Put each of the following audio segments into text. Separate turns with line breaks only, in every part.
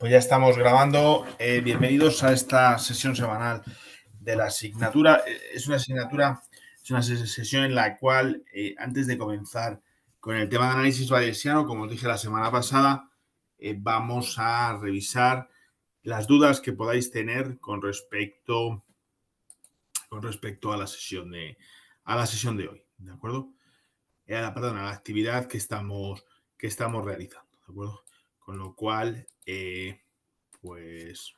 Pues ya estamos grabando. Bienvenidos a esta sesión semanal de la asignatura. Es una sesión en la cual, antes de comenzar con el tema de análisis bayesiano, como os dije la semana pasada, vamos a revisar las dudas que podáis tener con respecto a la sesión de hoy, ¿de acuerdo? Perdón, a la actividad que estamos realizando, ¿de acuerdo? Con lo cual, pues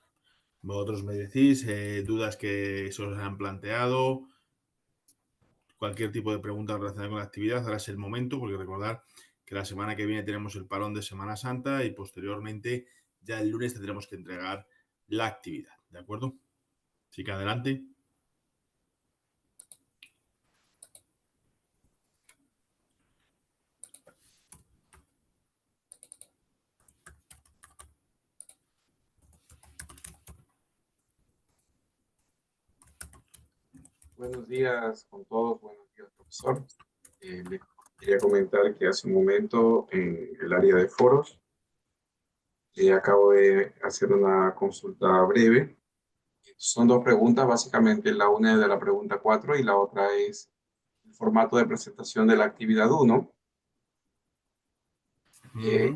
vosotros me decís dudas que se os han planteado, cualquier tipo de pregunta relacionada con la actividad. Ahora es el momento, porque recordad que la semana que viene tenemos el parón de Semana Santa y posteriormente ya el lunes tendremos que entregar la actividad, ¿de acuerdo? Así que adelante.
Buenos días con todos, buenos días, profesor. Les quería comentar que hace un momento en el área de foros acabo de hacer una consulta breve. Son dos preguntas, básicamente la una es de la pregunta 4 y la otra es el formato de presentación de la actividad 1,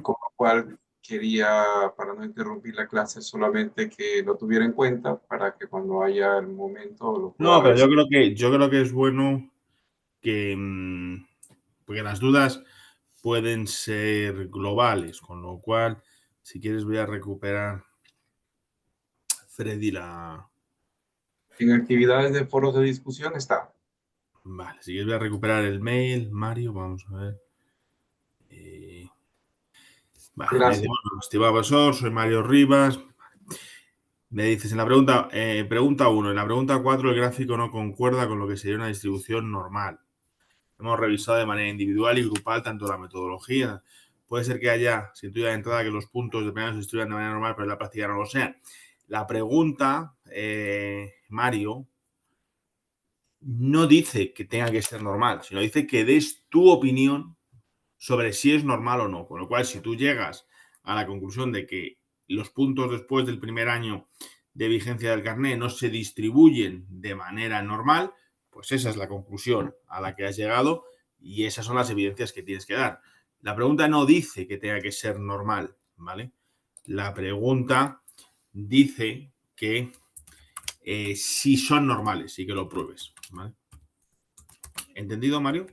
con lo cual quería, para no interrumpir la clase, solamente que lo tuviera en cuenta para que cuando haya el momento lo pueda
No, pero
revisar.
yo creo que es bueno que porque las dudas pueden ser globales, con lo cual, si quieres, voy a recuperar, Freddy,
En actividades de foros de discusión está.
Vale, si quieres, voy a recuperar el mail, Mario, vamos a ver. Vale, me dice,
Gracias.
bueno, estimado profesor, soy Mario Rivas. Me dices, en la pregunta 1, en la pregunta 4 el gráfico no concuerda con lo que sería una distribución normal. Hemos revisado de manera individual y grupal tanto la metodología. Puede ser que haya, se intuya de entrada que los puntos de primero se distribuyan de manera normal, pero en la práctica no lo sean. La pregunta, Mario, no dice que tenga que ser normal, sino dice que des tu opinión sobre si es normal o no. Con lo cual, si tú llegas a la conclusión de que los puntos después del primer año de vigencia del carnet no se distribuyen de manera normal, pues esa es la conclusión a la que has llegado y esas son las evidencias que tienes que dar. La pregunta no dice que tenga que ser normal, ¿vale? La pregunta dice que si son normales y que lo pruebes, ¿vale? ¿Entendido, Mario?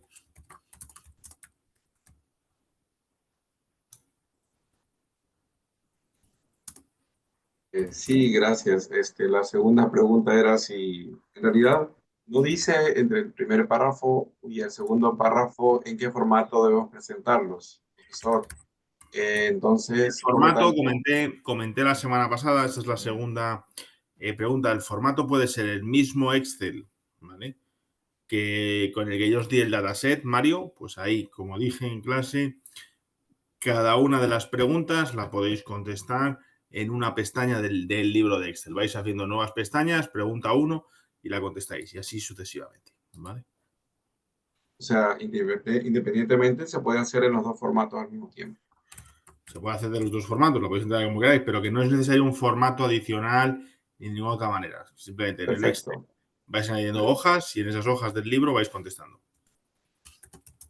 Sí, gracias. La segunda pregunta era si en realidad no dice entre el primer párrafo y el segundo párrafo en qué formato debemos presentarlos, profesor. Entonces, por lo
Formato,
tanto,
comenté la semana pasada, esta es la segunda pregunta. El formato puede ser el mismo Excel, ¿vale? Que con el que yo os di el dataset, Mario, pues ahí, como dije en clase, cada una de las preguntas la podéis contestar en una pestaña del libro de Excel. Vais haciendo nuevas pestañas, pregunta 1 y la contestáis, y así sucesivamente, ¿vale?
o sea, independientemente se puede hacer en los dos formatos al mismo tiempo.
Se puede hacer de los dos formatos, lo podéis entrar como queráis, pero que no es necesario un formato adicional de ninguna otra manera. Simplemente en el Excel
Perfecto.
vais añadiendo hojas y en esas hojas del libro vais contestando.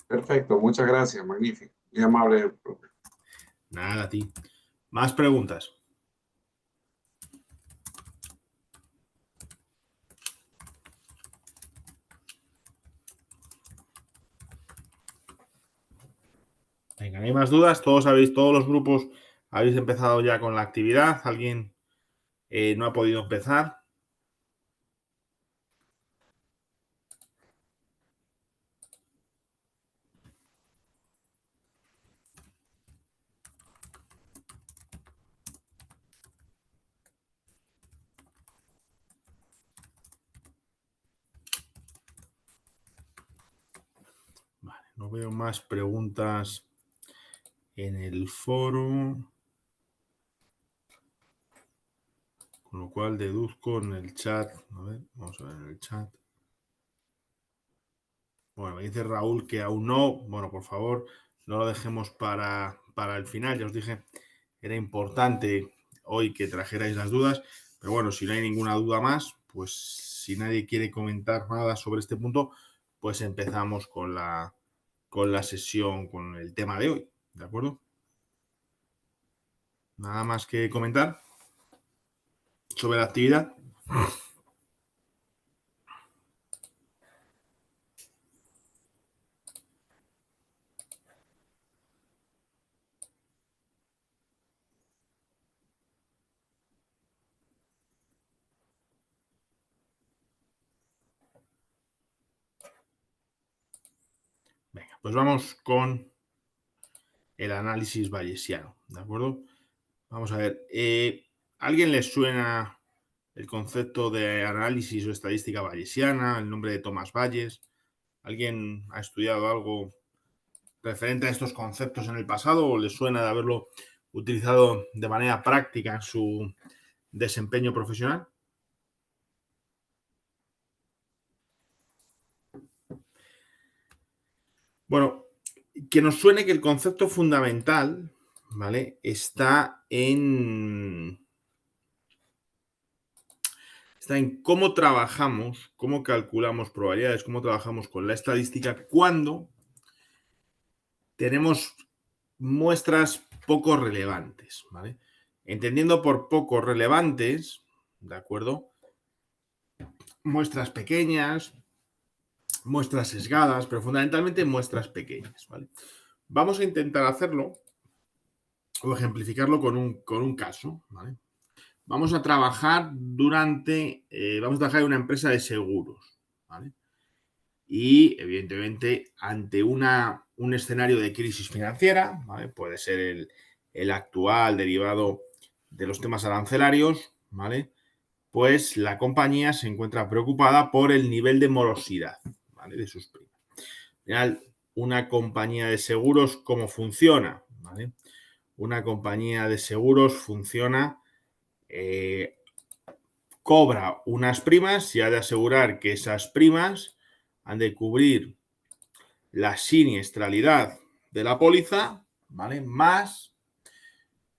Perfecto. Muchas gracias. Magnífico. Muy amable, profe.
Nada, a ti. Más preguntas. Venga, ¿hay más dudas? Todos los grupos habéis empezado ya con la actividad. ¿Alguien no ha podido empezar? Vale, no veo más preguntas en el foro. Con lo cual deduzco en el chat. A ver, vamos a ver en el chat. Bueno, me dice Raúl que aún no. Bueno, por favor, no lo dejemos para el final. Ya os dije, era importante hoy que trajerais las dudas, pero bueno, si no hay ninguna duda más, pues si nadie quiere comentar nada sobre este punto, pues empezamos con la sesión, con el tema de hoy, ¿de acuerdo? Nada más que comentar sobre la actividad. Venga, pues vamos con el análisis bayesiano, ¿de acuerdo? Vamos a ver, ¿a alguien le suena el concepto de análisis o estadística bayesiana, el nombre de Thomas Bayes? ¿Alguien ha estudiado algo referente a estos conceptos en el pasado o le suena de haberlo utilizado de manera práctica en su desempeño profesional? Bueno, que nos suene que el concepto fundamental, ¿vale? Está en cómo trabajamos, cómo calculamos probabilidades, cómo trabajamos con la estadística cuando tenemos muestras poco relevantes, ¿vale? Entendiendo por poco relevantes, ¿de acuerdo? Muestras pequeñas, muestras sesgadas, pero fundamentalmente muestras pequeñas, ¿vale? Vamos a intentar hacerlo o ejemplificarlo con un caso, ¿vale? Vamos a trabajar vamos a trabajar en una empresa de seguros, ¿vale? Y evidentemente ante un escenario de crisis financiera, ¿vale? Puede ser el actual derivado de los temas arancelarios, ¿vale? Pues la compañía se encuentra preocupada por el nivel de morosidad, ¿vale? De sus primas. Al final, una compañía de seguros, ¿cómo funciona? ¿Vale? Una compañía de seguros funciona, cobra unas primas y ha de asegurar que esas primas han de cubrir la siniestralidad de la póliza, ¿vale? Más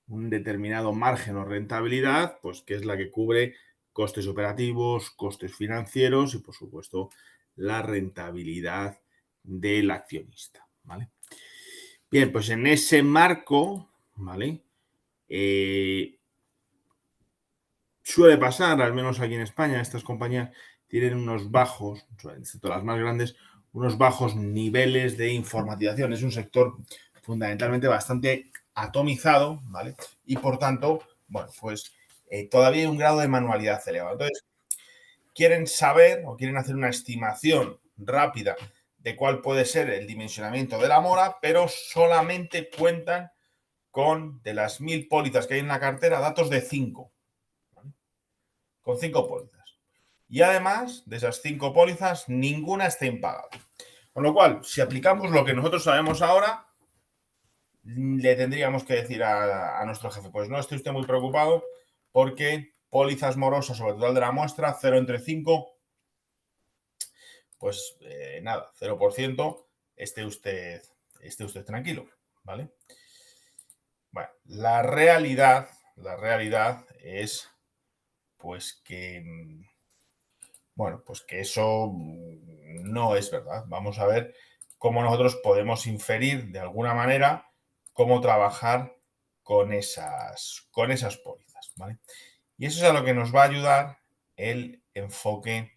un determinado margen o rentabilidad, pues que es la que cubre costes operativos, costes financieros y, por supuesto, la rentabilidad del accionista, ¿vale? Bien, pues en ese marco, ¿vale? Suele pasar, al menos aquí en España, estas compañías tienen unos bajos, excepto las más grandes, unos bajos niveles de informatización. Es un sector fundamentalmente bastante atomizado, ¿vale? Y por tanto, bueno, pues todavía hay un grado de manualidad elevado. Entonces, quieren saber o quieren hacer una estimación rápida de cuál puede ser el dimensionamiento de la mora, pero solamente cuentan con, de las 1000 pólizas que hay en la cartera, datos de 5. Con 5 pólizas. Y además, de esas 5 pólizas, ninguna está impagada. Con lo cual, si aplicamos lo que nosotros sabemos ahora, le tendríamos que decir a nuestro jefe, pues no esté usted muy preocupado porque pólizas morosas sobre el total de la muestra, 0 entre 5, pues nada, 0%, esté usted tranquilo, ¿vale? Bueno, la realidad es pues que bueno, pues que eso no es verdad. Vamos a ver cómo nosotros podemos inferir de alguna manera cómo trabajar con esas pólizas, ¿vale? Y eso es a lo que nos va a ayudar el enfoque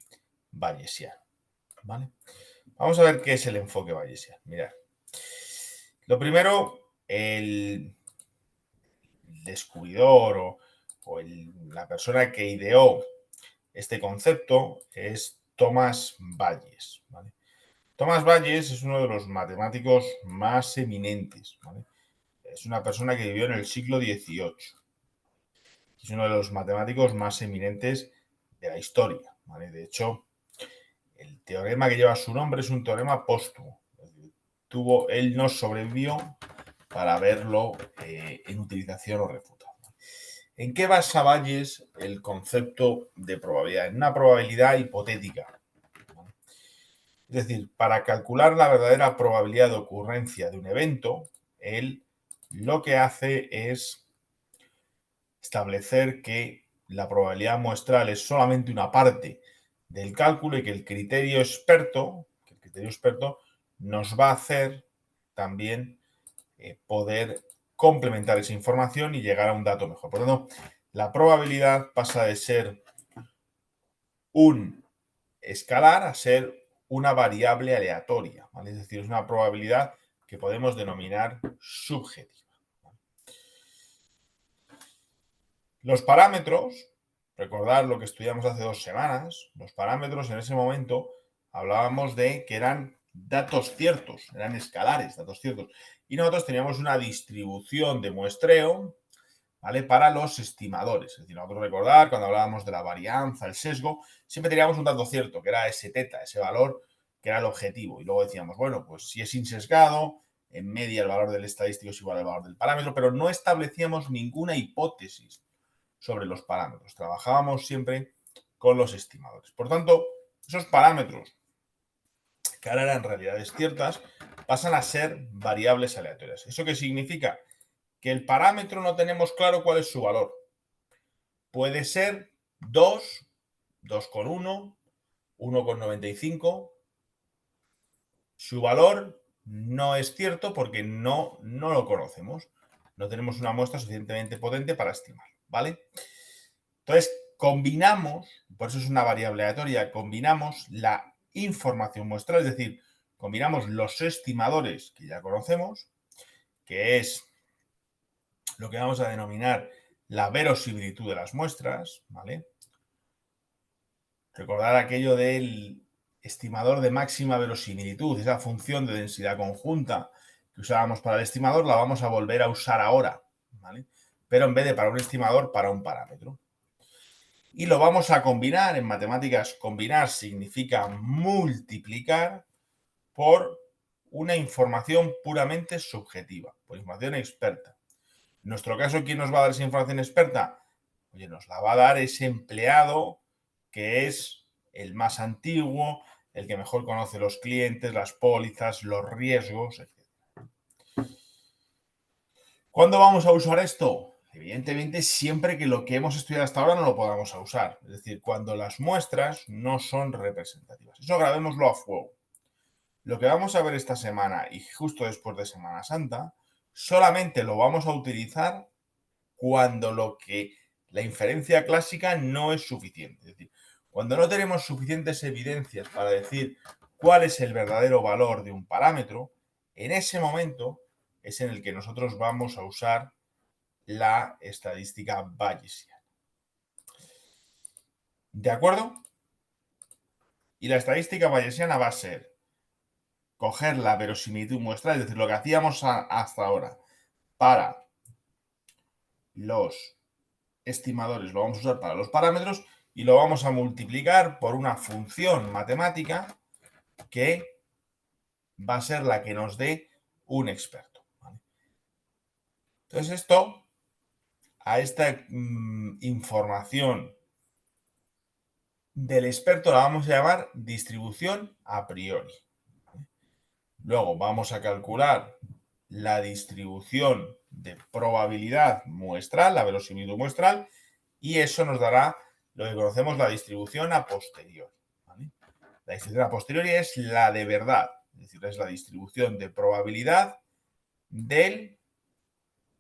bayesiano, ¿vale? Vamos a ver qué es el enfoque bayesiano. Mirad. Lo primero, el descubridor o la persona que ideó este concepto es Thomas Bayes, ¿vale? Thomas Bayes es uno de los matemáticos más eminentes, ¿vale? Es una persona que vivió en el siglo XVIII. Es uno de los matemáticos más eminentes de la historia, ¿vale? De hecho, el teorema que lleva su nombre es un teorema póstumo. Él no sobrevivió para verlo en utilización o refutado. ¿En qué basa Bayes el concepto de probabilidad? En una probabilidad hipotética. Es decir, para calcular la verdadera probabilidad de ocurrencia de un evento, él lo que hace es establecer que la probabilidad muestral es solamente una parte del cálculo y que el criterio experto nos va a hacer también poder complementar esa información y llegar a un dato mejor. Por lo tanto, la probabilidad pasa de ser un escalar a ser una variable aleatoria, ¿vale? Es decir, es una probabilidad que podemos denominar subjetiva. Los parámetros, recordad lo que estudiamos hace 2 semanas, los parámetros en ese momento hablábamos de que eran datos ciertos, eran escalares, datos ciertos, y nosotros teníamos una distribución de muestreo, ¿vale?, para los estimadores. Es decir, nosotros recordar, cuando hablábamos de la varianza, el sesgo, siempre teníamos un dato cierto, que era ese teta, ese valor que era el objetivo. Y luego decíamos, bueno, pues si es insesgado, en media el valor del estadístico es igual al valor del parámetro, pero no establecíamos ninguna hipótesis sobre los parámetros. Trabajábamos siempre con los estimadores. Por tanto, esos parámetros, que ahora eran realidades ciertas, pasan a ser variables aleatorias. ¿Eso qué significa? Que el parámetro no tenemos claro cuál es su valor. Puede ser 2, 2,1, 1,95. Su valor no es cierto porque no lo conocemos. No tenemos una muestra suficientemente potente para estimar, ¿vale? Entonces, combinamos, por eso es una variable aleatoria, combinamos la información muestral, es decir, combinamos los estimadores que ya conocemos, que es lo que vamos a denominar la verosimilitud de las muestras, ¿vale? Recordar aquello del estimador de máxima verosimilitud, esa función de densidad conjunta que usábamos para el estimador, la vamos a volver a usar ahora, ¿vale? Pero en vez de para un estimador, para un parámetro. Y lo vamos a combinar. En matemáticas, combinar significa multiplicar por una información puramente subjetiva, por información experta. En nuestro caso, ¿quién nos va a dar esa información experta? Oye, nos la va a dar ese empleado que es el más antiguo, el que mejor conoce los clientes, las pólizas, los riesgos, etc. ¿Cuándo vamos a usar esto? Evidentemente, siempre que lo que hemos estudiado hasta ahora no lo podamos usar. Es decir, cuando las muestras no son representativas. Eso grabémoslo a fuego. Lo que vamos a ver esta semana y justo después de Semana Santa, solamente lo vamos a utilizar cuando la inferencia clásica no es suficiente. Es decir, cuando no tenemos suficientes evidencias para decir cuál es el verdadero valor de un parámetro, en ese momento es en el que nosotros vamos a usar la estadística bayesiana. ¿De acuerdo? Y la estadística bayesiana va a ser coger la verosimilitud muestral, es decir, lo que hacíamos hasta ahora para los estimadores, lo vamos a usar para los parámetros y lo vamos a multiplicar por una función matemática que va a ser la que nos dé un experto, ¿vale? Entonces a esta información del experto la vamos a llamar distribución a priori. Luego vamos a calcular la distribución de probabilidad muestral, la verosimilitud muestral, y eso nos dará lo que conocemos la distribución a posteriori, ¿vale? La distribución a posteriori es la de verdad, es decir, es la distribución de probabilidad del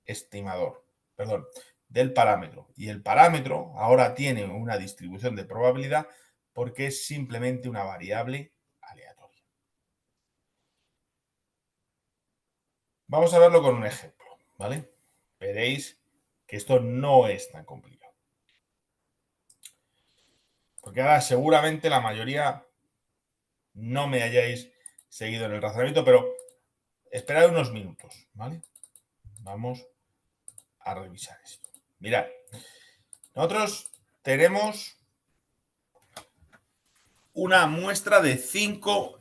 estimador, perdón, del parámetro. Y el parámetro ahora tiene una distribución de probabilidad porque es simplemente una variable aleatoria. Vamos a verlo con un ejemplo, ¿vale? Veréis que esto no es tan complicado. Porque ahora seguramente la mayoría no me hayáis seguido en el razonamiento, pero esperad unos minutos, ¿vale? Vamos a revisar esto. Mirad, nosotros tenemos una muestra de 5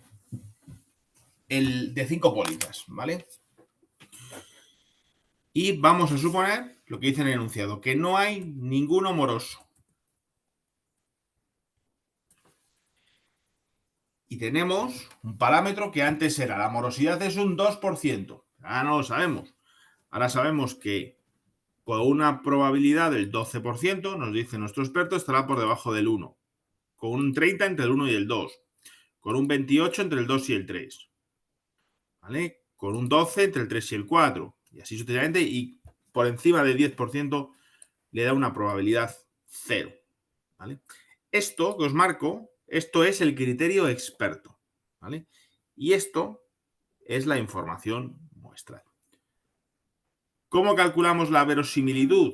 pólizas, ¿vale? Y vamos a suponer lo que dice en el enunciado, que no hay ninguno moroso. Y tenemos un parámetro que antes era la morosidad es un 2%. Ahora no lo sabemos. Ahora sabemos que con una probabilidad del 12%, nos dice nuestro experto, estará por debajo del 1. Con un 30 entre el 1 y el 2. Con un 28 entre el 2 y el 3. ¿Vale? Con un 12 entre el 3 y el 4. Y así sucesivamente. Y por encima del 10% le da una probabilidad 0. ¿Vale? Esto que os marco, esto es el criterio experto. ¿Vale? Y esto es la información muestral. ¿Cómo calculamos la verosimilitud?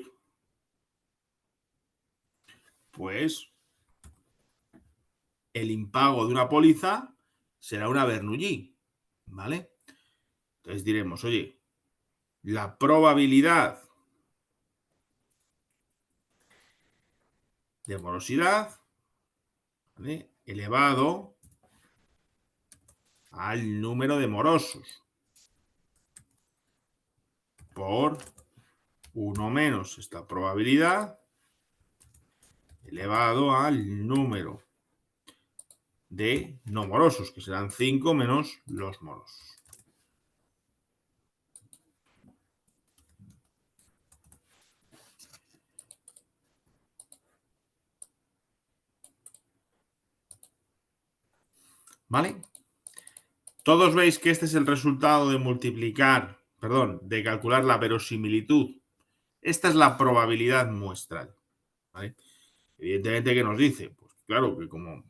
Pues el impago de una póliza será una Bernoulli, ¿vale? Entonces diremos, oye, la probabilidad de morosidad, ¿vale?, elevado al número de morosos por 1 menos esta probabilidad elevado al número de no morosos, que serán 5 menos los morosos. ¿Vale? Todos veis que este es el resultado de multiplicar, de calcular la verosimilitud. Esta es la probabilidad muestral. ¿Vale? Evidentemente, ¿qué nos dice? Pues claro, que como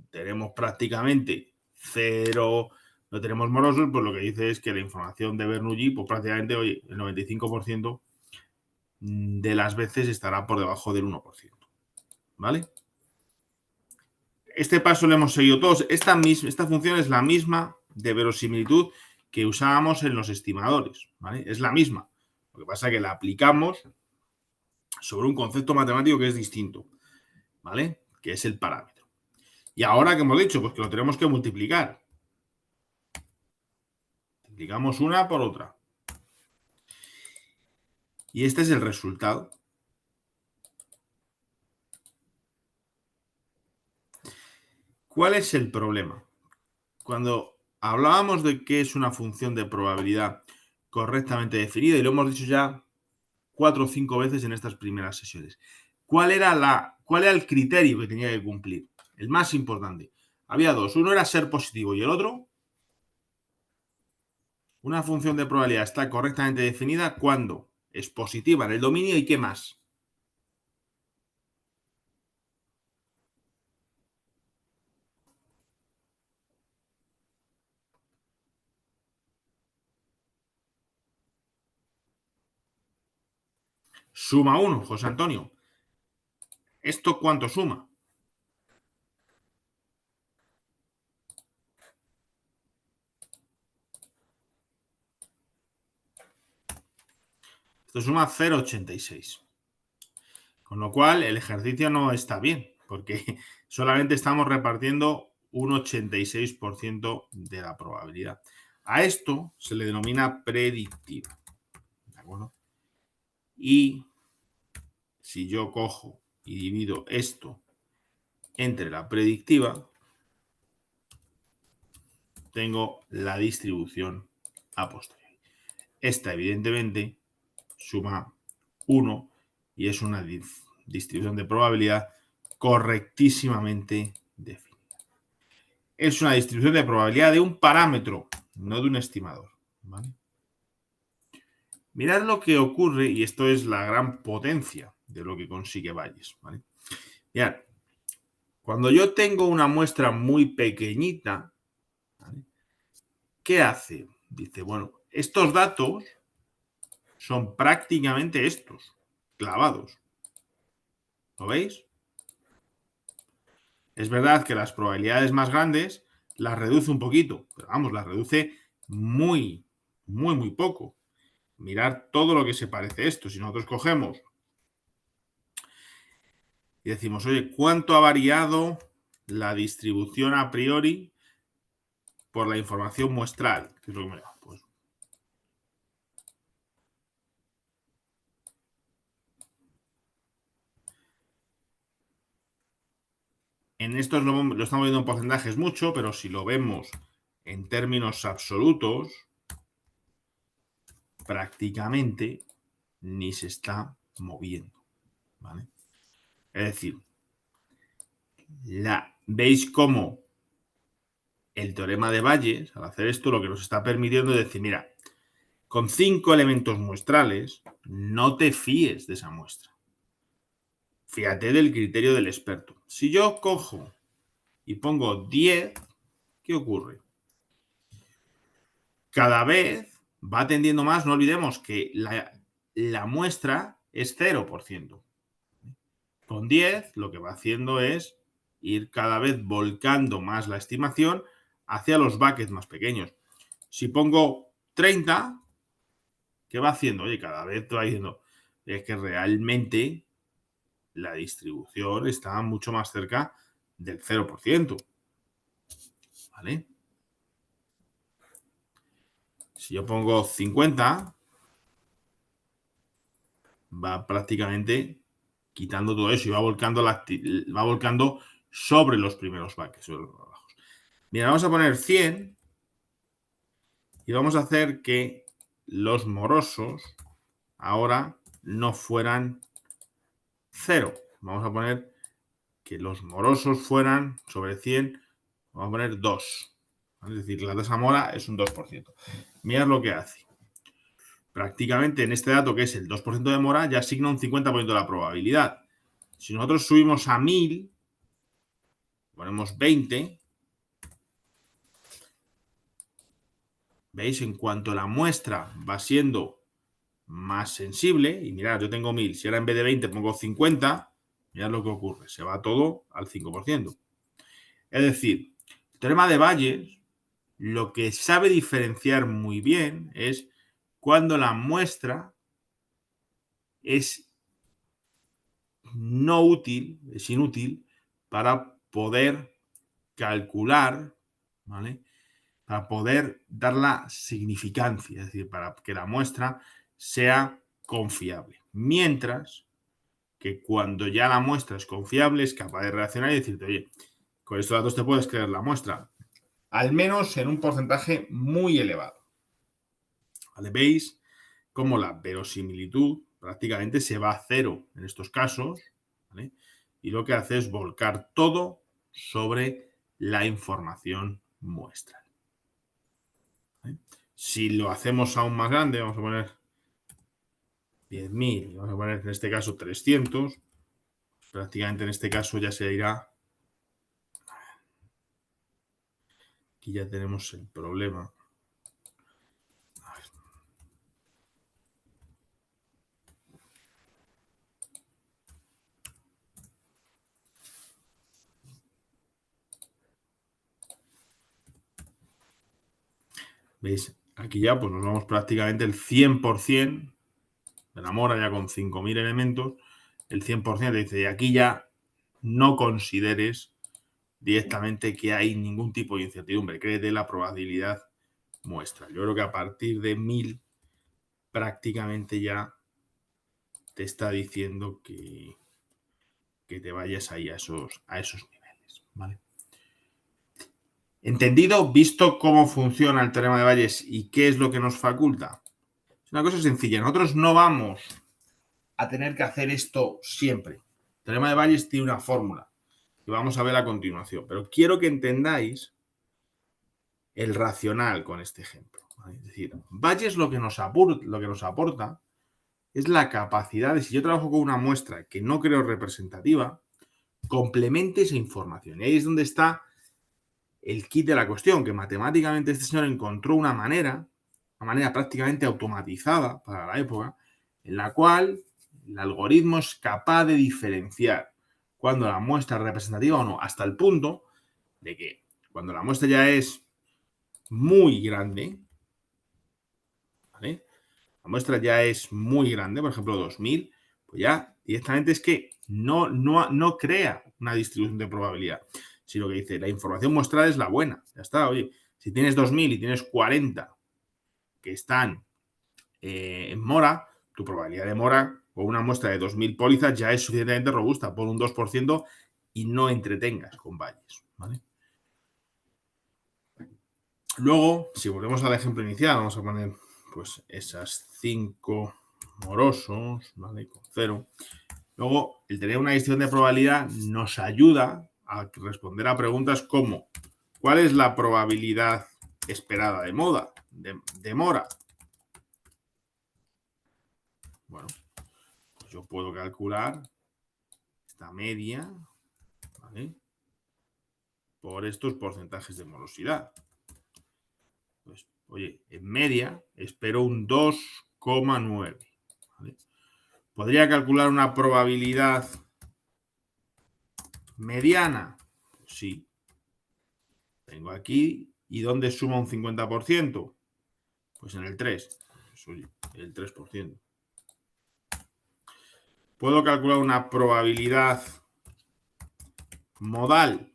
tenemos prácticamente 0, no tenemos morosos, pues lo que dice es que la información de Bernoulli, pues prácticamente, oye, el 95% de las veces estará por debajo del 1%. ¿Vale? Este paso lo hemos seguido todos. Esta función es la misma de verosimilitud que usábamos en los estimadores. ¿Vale? Es la misma. Lo que pasa es que la aplicamos sobre un concepto matemático que es distinto. ¿Vale? Que es el parámetro. Y ahora, ¿qué hemos dicho? Pues que lo tenemos que multiplicar. Multiplicamos una por otra. Y este es el resultado. ¿Cuál es el problema? Cuando hablábamos de qué es una función de probabilidad correctamente definida, y lo hemos dicho ya 4 o 5 veces en estas primeras sesiones, ¿cuál era el criterio que tenía que cumplir? El más importante. Había dos. Uno era ser positivo y el otro, una función de probabilidad está correctamente definida cuando es positiva en el dominio y ¿qué más? Suma 1, José Antonio. ¿Esto cuánto suma? Esto suma 0,86. Con lo cual, el ejercicio no está bien, porque solamente estamos repartiendo un 86% de la probabilidad. A esto se le denomina predictiva. ¿De acuerdo? Y si yo cojo y divido esto entre la predictiva, tengo la distribución a posteriori. Esta, evidentemente, suma 1 y es una distribución de probabilidad correctísimamente definida. Es una distribución de probabilidad de un parámetro, no de un estimador. ¿Vale? Mirad lo que ocurre, y esto es la gran potencia de lo que consigue Bayes. ¿Vale? Mirad, cuando yo tengo una muestra muy pequeñita, ¿vale?, ¿qué hace? Dice, bueno, estos datos son prácticamente estos, clavados. ¿Lo veis? Es verdad que las probabilidades más grandes las reduce un poquito, pero vamos, las reduce muy, muy, muy poco. Mirad todo lo que se parece a esto. Si nosotros cogemos y decimos, oye, ¿cuánto ha variado la distribución a priori por la información muestral? ¿Qué es lo que me da? Pues en estos lo estamos viendo en porcentajes mucho, pero si lo vemos en términos absolutos, prácticamente ni se está moviendo, ¿vale? Es decir, veis cómo el teorema de Bayes, al hacer esto, lo que nos está permitiendo es decir, mira, con 5 elementos muestrales, no te fíes de esa muestra. Fíjate del criterio del experto. Si yo cojo y pongo 10, ¿qué ocurre? Cada vez va tendiendo más, no olvidemos que la muestra es 0%. Con 10 lo que va haciendo es ir cada vez volcando más la estimación hacia los buckets más pequeños. Si pongo 30, ¿qué va haciendo? Oye, cada vez te va diciendo, es que realmente la distribución está mucho más cerca del 0%. ¿Vale? Si yo pongo 50, va prácticamente quitando todo eso y va volcando sobre los primeros buckets, sobre los bajos. Mira, vamos a poner 100 y vamos a hacer que los morosos ahora no fueran 0. Vamos a poner que los morosos fueran sobre 100, vamos a poner 2. Es decir, la tasa mora es un 2%. Mirad lo que hace. Prácticamente en este dato, que es el 2% de mora, ya asigna un 50% de la probabilidad. Si nosotros subimos a 1000, ponemos 20, ¿veis? En cuanto la muestra va siendo más sensible, y mirad, yo tengo 1000, si ahora en vez de 20 pongo 50, mirad lo que ocurre, se va todo al 5%. Es decir, el teorema de Bayes lo que sabe diferenciar muy bien es cuando la muestra es no útil, es inútil para poder calcular, ¿vale? Para poder dar la significancia, es decir, para que la muestra sea confiable. Mientras que cuando ya la muestra es confiable, es capaz de reaccionar y decirte, oye, con estos datos te puedes creer la muestra. Al menos en un porcentaje muy elevado. ¿Vale? ¿Veis cómo la verosimilitud prácticamente se va a cero en estos casos? ¿Vale? Y lo que hace es volcar todo sobre la información muestral. ¿Vale? Si lo hacemos aún más grande, vamos a poner 10.000, vamos a poner en este caso 300, prácticamente en este caso ya se irá. Aquí ya tenemos el problema. ¿Veis? Aquí ya pues nos vamos prácticamente el 100% de la mora, ya con 5.000 elementos, el 100% te dice, y aquí ya no consideres directamente que hay ningún tipo de incertidumbre, créete la probabilidad muestra. Yo creo que a partir de 1000 prácticamente ya te está diciendo que te vayas ahí a esos niveles. ¿Vale? ¿Entendido? ¿Visto cómo funciona el teorema de Bayes y qué es lo que nos faculta? Es una cosa sencilla. Nosotros no vamos a tener que hacer esto siempre. El teorema de Bayes tiene una fórmula que vamos a ver a continuación, pero quiero que entendáis el racional con este ejemplo. ¿Vale? Es decir, Bayes lo que nos aporta es la capacidad de, si yo trabajo con una muestra que no creo representativa, complemente esa información. Y ahí es donde está el kit de la cuestión, que matemáticamente este señor encontró una manera prácticamente automatizada para la época, en la cual el algoritmo es capaz de diferenciar cuando la muestra es representativa o no, hasta el punto de que cuando la muestra ya es muy grande, ¿vale? La muestra ya es muy grande, por ejemplo 2000, pues ya directamente es que no crea una distribución de probabilidad, sino que dice, la información muestral es la buena, ya está, oye, si tienes 2000 y tienes 40 que están en mora, tu probabilidad de mora con una muestra de 2000 pólizas ya es suficientemente robusta, por un 2% y no entretengas con Bayes, ¿vale? Luego, si volvemos al ejemplo inicial, vamos a poner pues esas 5 morosos, ¿vale? Con 0. Luego, el tener una distribución de probabilidad nos ayuda a responder a preguntas como ¿cuál es la probabilidad esperada de mora? Bueno, pues yo puedo calcular esta media, ¿vale? Por estos porcentajes de morosidad. Pues, oye, en media espero un 2,9. ¿Vale? ¿Podría calcular una probabilidad mediana? Pues sí. Tengo aquí, ¿y dónde suma un 50%? Pues en el 3. Pues, oye, el 3%. ¿Puedo calcular una probabilidad modal?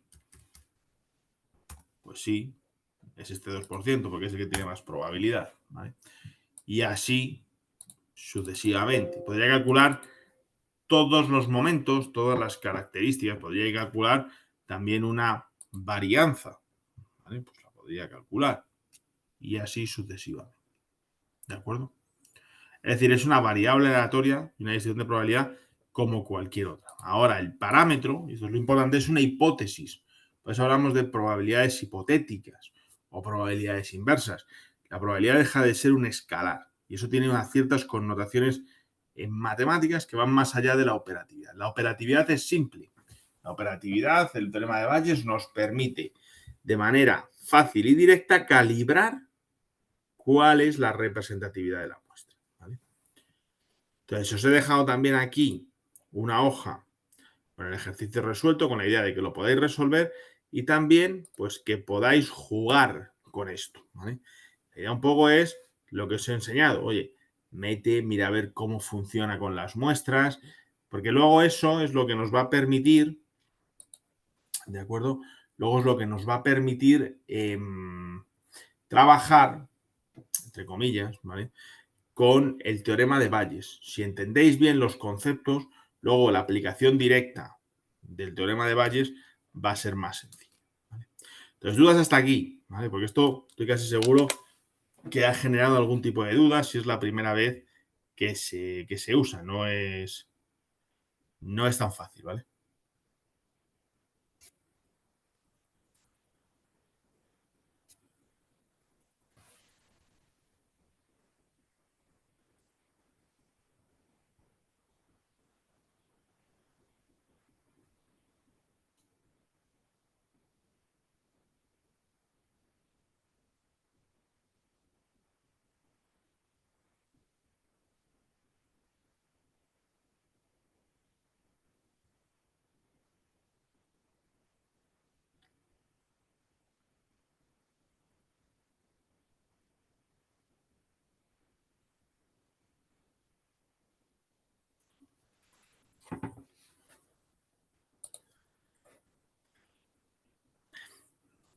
Pues sí, es este 2%, porque es el que tiene más probabilidad. ¿Vale? Y así sucesivamente. Podría calcular todos los momentos, todas las características. Podría calcular también una varianza. ¿Vale? Pues la podría calcular. Y así sucesivamente. ¿De acuerdo? Es decir, es una variable aleatoria y una distribución de probabilidad como cualquier otra. Ahora, el parámetro, y esto es lo importante, es una hipótesis. Por eso hablamos de probabilidades hipotéticas o probabilidades inversas. La probabilidad deja de ser un escalar y eso tiene unas ciertas connotaciones en matemáticas que van más allá de la operatividad. La operatividad es simple. La operatividad, el teorema de Bayes, nos permite de manera fácil y directa calibrar cuál es la representatividad de la muestra. ¿Vale? Entonces, os he dejado también aquí una hoja con el ejercicio resuelto, con la idea de que lo podáis resolver y también, pues, que podáis jugar con esto. ¿Vale? La idea un poco es lo que os he enseñado. Oye, mira a ver cómo funciona con las muestras, porque luego eso es lo que nos va a permitir, ¿de acuerdo? Luego es lo que nos va a permitir trabajar, entre comillas, ¿vale? Con el teorema de Bayes. Si entendéis bien los conceptos, luego la aplicación directa del teorema de Bayes va a ser más sencilla. ¿Vale? Entonces, dudas hasta aquí, ¿vale? Porque esto estoy casi seguro que ha generado algún tipo de dudas si es la primera vez que se usa. No es tan fácil, ¿vale?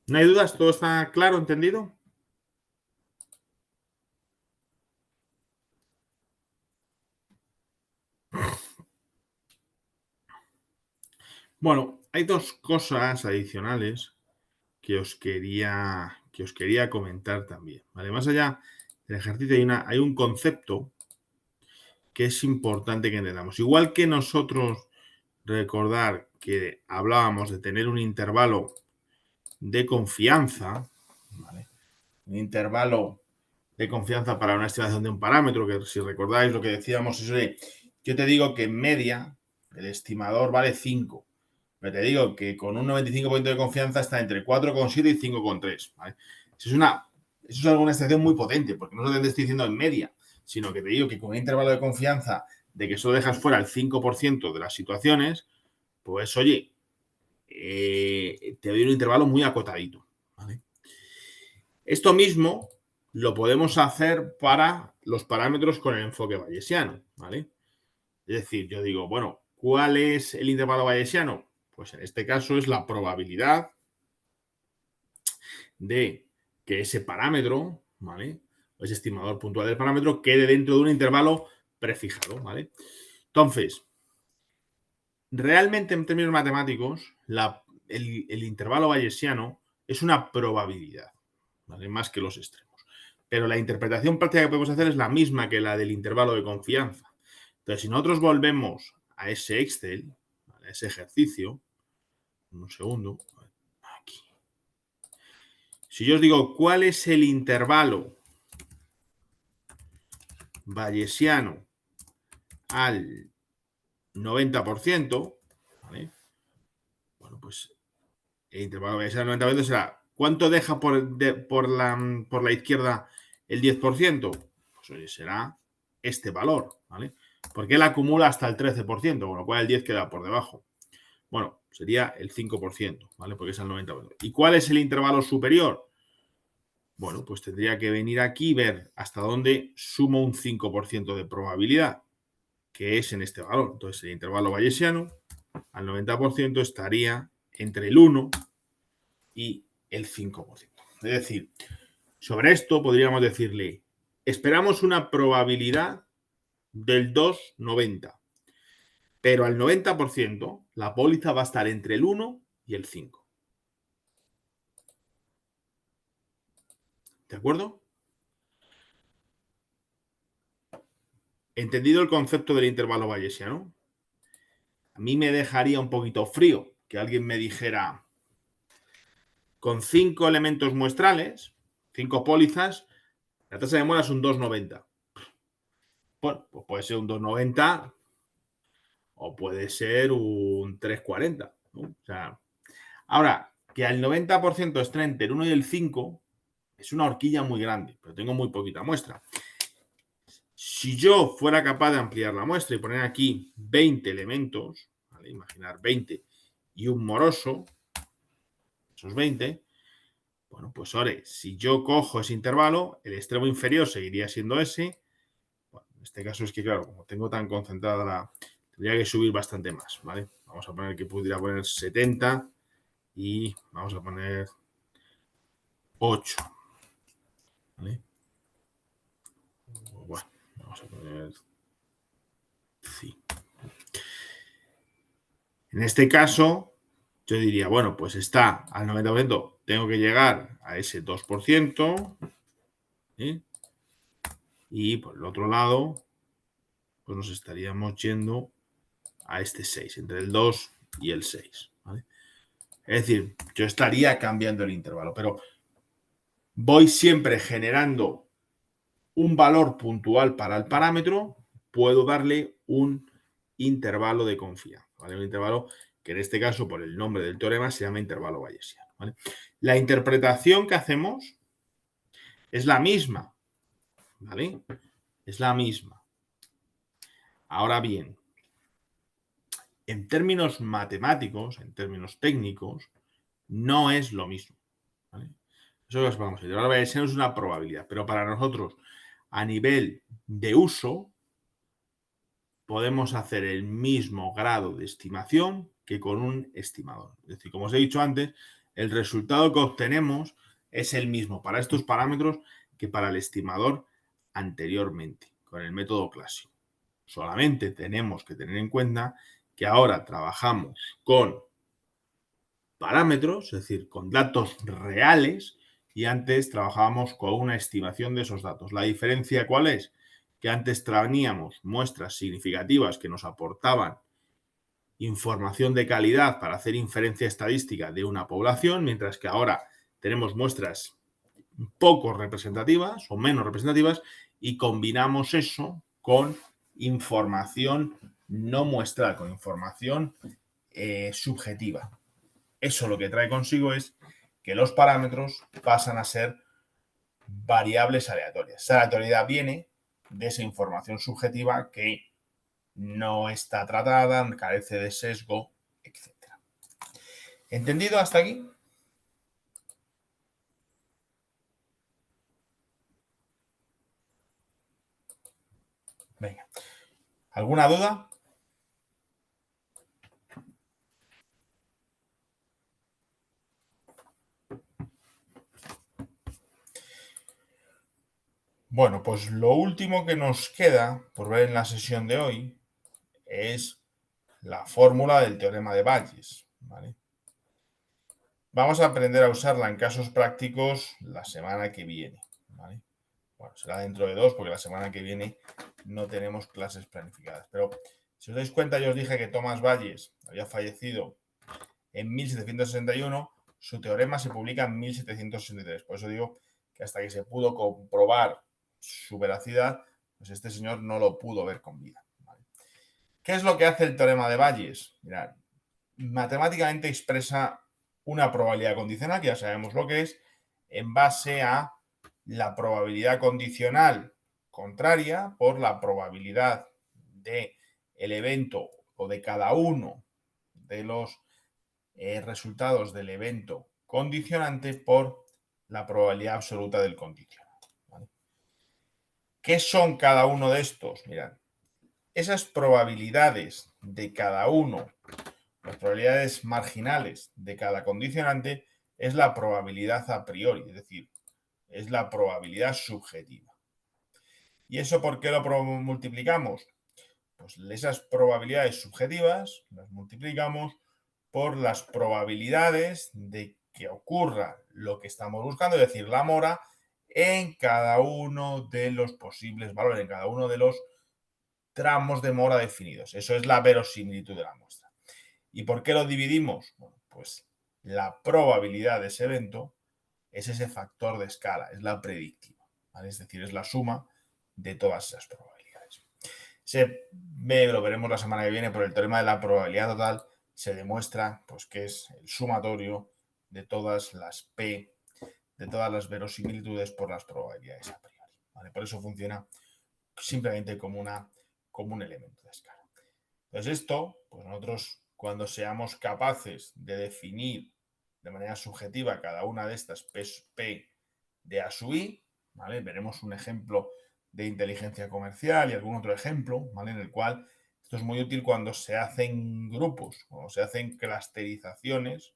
¿No hay dudas? ¿Todo está claro, entendido? Bueno, hay dos cosas adicionales que os quería comentar también. ¿Vale? Más allá del ejercicio hay un concepto que es importante que entendamos. Igual que nosotros recordar que hablábamos de tener un intervalo de confianza, ¿vale? Un intervalo de confianza para una estimación de un parámetro, que si recordáis lo que decíamos es de, yo te digo que en media el estimador vale 5, pero te digo que con un 95% de confianza está entre 4,7 y 5,3. ¿Vale? Eso es una estimación muy potente, porque no te estoy diciendo en media, sino que te digo que con un intervalo de confianza de que solo dejas fuera el 5% de las situaciones, pues oye, te doy un intervalo muy acotadito. ¿Vale? Esto mismo lo podemos hacer para los parámetros con el enfoque bayesiano. ¿Vale? Es decir, yo digo, bueno, ¿cuál es el intervalo bayesiano? Pues en este caso es la probabilidad de que ese parámetro, ¿vale? O ese estimador puntual del parámetro quede dentro de un intervalo prefijado, ¿vale? Entonces, realmente en términos matemáticos, el intervalo bayesiano es una probabilidad, ¿vale? Más que los extremos. Pero la interpretación práctica que podemos hacer es la misma que la del intervalo de confianza. Entonces, si nosotros volvemos a ese Excel, a ese ejercicio, un segundo, aquí. Si yo os digo cuál es el intervalo bayesiano al 90%, ¿vale? Bueno, pues el intervalo bayesiano al 90% será ¿cuánto deja por la izquierda el 10%? Pues oye, será este valor, ¿vale? Porque él acumula hasta el 13%, con lo cual el 10 queda por debajo. Bueno, sería el 5%, ¿vale? Porque es el 90%. ¿Y cuál es el intervalo superior? Bueno, pues tendría que venir aquí y ver hasta dónde sumo un 5% de probabilidad, que es en este valor. Entonces, el intervalo bayesiano al 90% estaría entre el 1 y el 5%. Es decir, sobre esto podríamos decirle, esperamos una probabilidad del 2,90, pero al 90% la póliza va a estar entre el 1 y el 5. ¿De acuerdo? Entendido el concepto del intervalo bayesiano, a mí me dejaría un poquito frío que alguien me dijera, con 5 elementos muestrales, 5 pólizas, la tasa de mora es un 2,90. Bueno, pues puede ser un 2,90 o puede ser un 3,40, ¿no? O sea, ahora, que al 90% esté entre el 1 y el 5 es una horquilla muy grande, pero tengo muy poquita muestra. Si yo fuera capaz de ampliar la muestra y poner aquí 20 elementos, ¿vale? Imaginar 20 y un moroso, esos 20, bueno, pues ahora, si yo cojo ese intervalo, el extremo inferior seguiría siendo ese. Bueno, en este caso es que, claro, como tengo tan concentrada la... Tendría que subir bastante más, ¿vale? Vamos a poner que pudiera poner 70 y vamos a poner 8, ¿vale? Bueno, vamos a poner 5. En este caso, yo diría, bueno, pues está al 90%, tengo que llegar a ese 2%, ¿eh? Y por el otro lado, pues nos estaríamos yendo a este 6, entre el 2 y el 6, ¿vale? Es decir, yo estaría cambiando el intervalo, pero voy siempre generando un valor puntual para el parámetro, puedo darle un intervalo de confianza, ¿vale? Un intervalo que en este caso, por el nombre del teorema, se llama intervalo bayesiano, ¿vale? La interpretación que hacemos es la misma, ¿vale? Es la misma. Ahora bien, en términos matemáticos, en términos técnicos, no es lo mismo, ¿vale? Eso es, vamos, el intervalo bayesiano es una probabilidad, pero para nosotros, a nivel de uso, podemos hacer el mismo grado de estimación que con un estimador. Es decir, como os he dicho antes, el resultado que obtenemos es el mismo para estos parámetros que para el estimador anteriormente, con el método clásico. Solamente tenemos que tener en cuenta que ahora trabajamos con parámetros, es decir, con datos reales, y antes trabajábamos con una estimación de esos datos. ¿La diferencia cuál es? Que antes teníamos muestras significativas que nos aportaban información de calidad para hacer inferencia estadística de una población, mientras que ahora tenemos muestras poco representativas o menos representativas y combinamos eso con información no muestral, con información subjetiva. Eso lo que trae consigo es que los parámetros pasan a ser variables aleatorias. Esa aleatoriedad viene de esa información subjetiva que no está tratada, carece de sesgo, etc. ¿Entendido hasta aquí? Venga. ¿Alguna duda? Bueno, pues lo último que nos queda por ver en la sesión de hoy es la fórmula del teorema de Bayes, ¿vale? Vamos a aprender a usarla en casos prácticos la semana que viene, ¿vale? Bueno, será dentro de 2 porque la semana que viene no tenemos clases planificadas. Pero si os dais cuenta, yo os dije que Tomás Valles había fallecido en 1761, su teorema se publica en 1763. Por eso digo que hasta que se pudo comprobar su veracidad, pues este señor no lo pudo ver con vida. ¿Vale? ¿Qué es lo que hace el teorema de Valles? Mirad, matemáticamente expresa una probabilidad condicional, que ya sabemos lo que es, en base a la probabilidad condicional contraria por la probabilidad del evento o de cada uno de los resultados del evento condicionante por la probabilidad absoluta del condicionante. ¿Vale? ¿Qué son cada uno de estos? Mirad, esas probabilidades de cada uno, las probabilidades marginales de cada condicionante, es la probabilidad a priori, es decir, es la probabilidad subjetiva. ¿Y eso por qué lo multiplicamos? Pues esas probabilidades subjetivas las multiplicamos por las probabilidades de que ocurra lo que estamos buscando, es decir, la mora, en cada uno de los posibles valores, en cada uno de los tramos de mora definidos. Eso es la verosimilitud de la muestra. ¿Y por qué lo dividimos? Bueno, pues la probabilidad de ese evento es ese factor de escala, es la predictiva, ¿vale? Es decir, es la suma de todas esas probabilidades. Lo veremos la semana que viene por el teorema de la probabilidad total. Se demuestra pues, que es el sumatorio de todas las P, de todas las verosimilitudes por las probabilidades a priori. ¿Vale? Por eso funciona simplemente como un elemento de escala. Entonces esto, pues nosotros cuando seamos capaces de definir de manera subjetiva cada una de estas P de A sub I, ¿vale? Veremos un ejemplo de inteligencia comercial y algún otro ejemplo, ¿vale? En el cual esto es muy útil cuando se hacen grupos, o se hacen clusterizaciones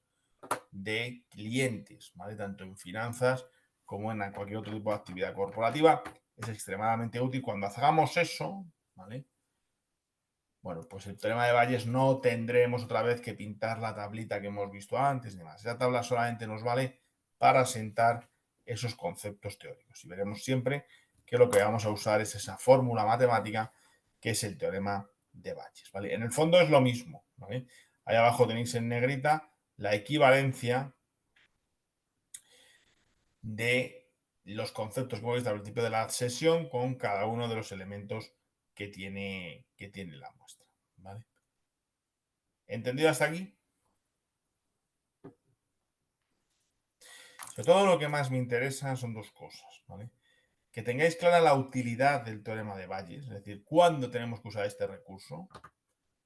de clientes, ¿vale? Tanto en finanzas como en cualquier otro tipo de actividad corporativa. Es extremadamente útil cuando hagamos eso, ¿vale? Bueno, pues el teorema de Valles no tendremos otra vez que pintar la tablita que hemos visto antes y demás. Esa tabla solamente nos vale para sentar esos conceptos teóricos. Y veremos siempre que lo que vamos a usar es esa fórmula matemática que es el teorema de Valles. ¿Vale? En el fondo es lo mismo. ¿Vale? Ahí abajo tenéis en negrita la equivalencia de los conceptos que hemos visto al principio de la sesión con cada uno de los elementos que tiene la muestra. ¿Vale? ¿Entendido hasta aquí? Sobre todo lo que más me interesa son dos cosas, ¿vale? Que tengáis clara la utilidad del teorema de Bayes, es decir, cuándo tenemos que usar este recurso,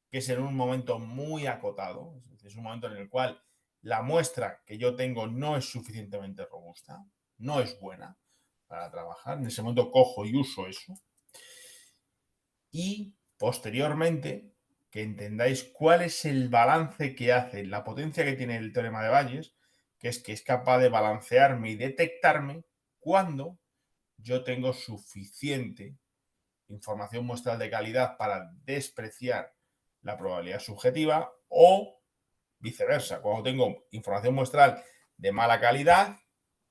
que es en un momento muy acotado, es decir, es un momento en el cual la muestra que yo tengo no es suficientemente robusta, no es buena para trabajar, en ese momento cojo y uso eso. Y posteriormente, que entendáis cuál es el balance que hace, la potencia que tiene el teorema de Bayes, que es capaz de balancearme y detectarme cuando yo tengo suficiente información muestral de calidad para despreciar la probabilidad subjetiva o viceversa, cuando tengo información muestral de mala calidad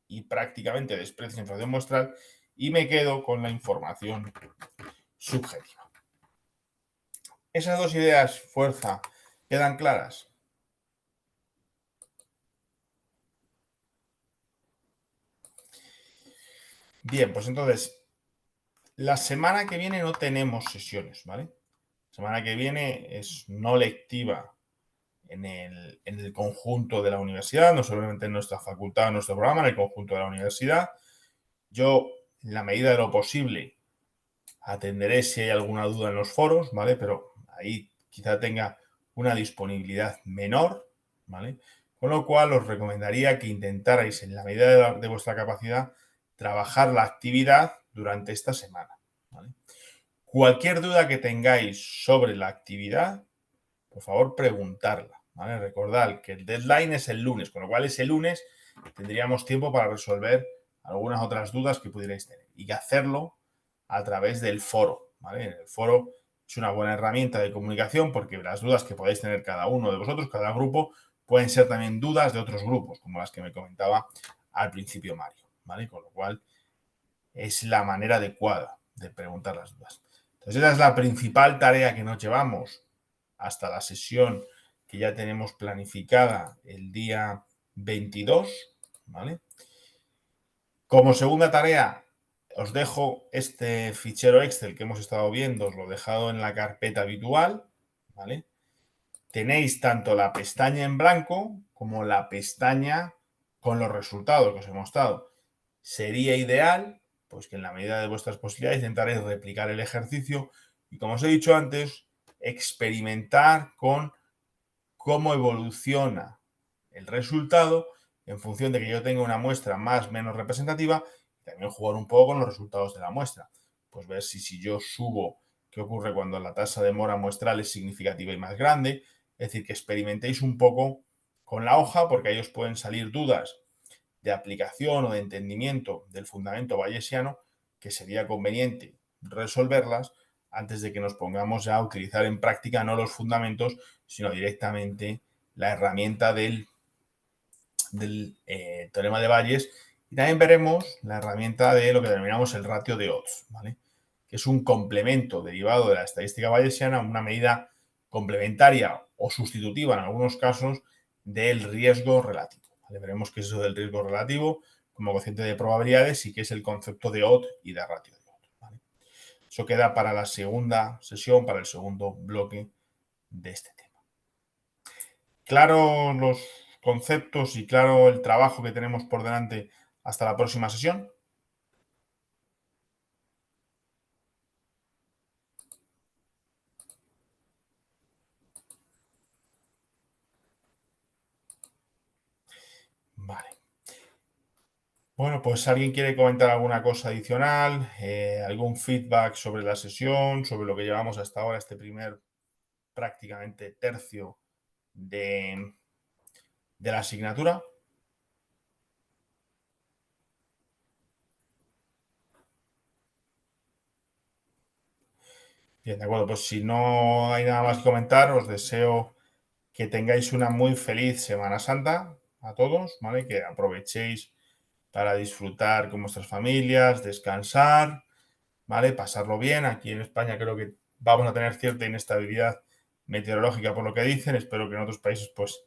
y prácticamente desprecio información muestral y me quedo con la información subjetiva. Esas dos ideas, fuerza, ¿quedan claras? Bien, pues entonces, la semana que viene no tenemos sesiones, ¿vale? La semana que viene es no lectiva en el conjunto de la universidad, no solamente en nuestra facultad, en nuestro programa, en el conjunto de la universidad. Yo, en la medida de lo posible, atenderé si hay alguna duda en los foros, ¿vale? Pero ahí quizá tenga una disponibilidad menor, ¿vale? Con lo cual os recomendaría que intentarais, en la medida de vuestra capacidad, trabajar la actividad durante esta semana, ¿vale? Cualquier duda que tengáis sobre la actividad, por favor, preguntarla, ¿vale? Recordad que el deadline es el lunes, con lo cual ese lunes tendríamos tiempo para resolver algunas otras dudas que pudierais tener y hacerlo a través del foro, ¿vale? El foro es una buena herramienta de comunicación porque las dudas que podéis tener cada uno de vosotros, cada grupo, pueden ser también dudas de otros grupos, como las que me comentaba al principio Mario, ¿vale? Con lo cual, es la manera adecuada de preguntar las dudas. Entonces, esa es la principal tarea que nos llevamos hasta la sesión que ya tenemos planificada el día 22, ¿vale? Como segunda tarea, os dejo este fichero Excel que hemos estado viendo, os lo he dejado en la carpeta habitual, ¿vale? Tenéis tanto la pestaña en blanco como la pestaña con los resultados que os hemos dado. Sería ideal, pues que en la medida de vuestras posibilidades intentaréis replicar el ejercicio y, como os he dicho antes, experimentar con cómo evoluciona el resultado en función de que yo tenga una muestra más o menos representativa, y también jugar un poco con los resultados de la muestra. Pues ver si yo subo, qué ocurre cuando la tasa de mora muestral es significativa y más grande. Es decir, que experimentéis un poco con la hoja, porque ahí os pueden salir dudas de aplicación o de entendimiento del fundamento bayesiano, que sería conveniente resolverlas antes de que nos pongamos a utilizar en práctica no los fundamentos, sino directamente la herramienta del teorema de Bayes. Y también veremos la herramienta de lo que denominamos el ratio de odds, ¿vale? Que es un complemento derivado de la estadística bayesiana, una medida complementaria o sustitutiva en algunos casos del riesgo relativo, ¿vale? Veremos qué es eso del riesgo relativo como cociente de probabilidades y qué es el concepto de odds y de ratio de odds, ¿vale? Eso queda para la segunda sesión, para el segundo bloque de este tema. Claro los conceptos y claro el trabajo que tenemos por delante hasta la próxima sesión. Vale. Bueno, pues ¿alguien quiere comentar alguna cosa adicional? ¿Algún feedback sobre la sesión, sobre lo que llevamos hasta ahora, este primer prácticamente tercio de la asignatura? Bien, de acuerdo, pues si no hay nada más que comentar, os deseo que tengáis una muy feliz Semana Santa a todos, ¿vale? Que aprovechéis para disfrutar con vuestras familias, descansar, ¿vale? Pasarlo bien. Aquí en España creo que vamos a tener cierta inestabilidad meteorológica por lo que dicen. Espero que en otros países pues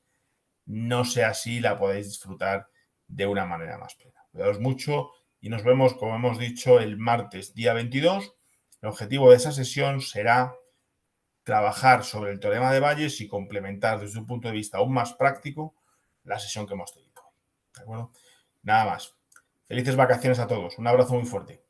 no sea así y la podáis disfrutar de una manera más plena. Cuidaos mucho y nos vemos, como hemos dicho, el martes día 22. El objetivo de esa sesión será trabajar sobre el teorema de Bayes y complementar desde un punto de vista aún más práctico la sesión que hemos tenido. ¿De acuerdo? Nada más. Felices vacaciones a todos. Un abrazo muy fuerte.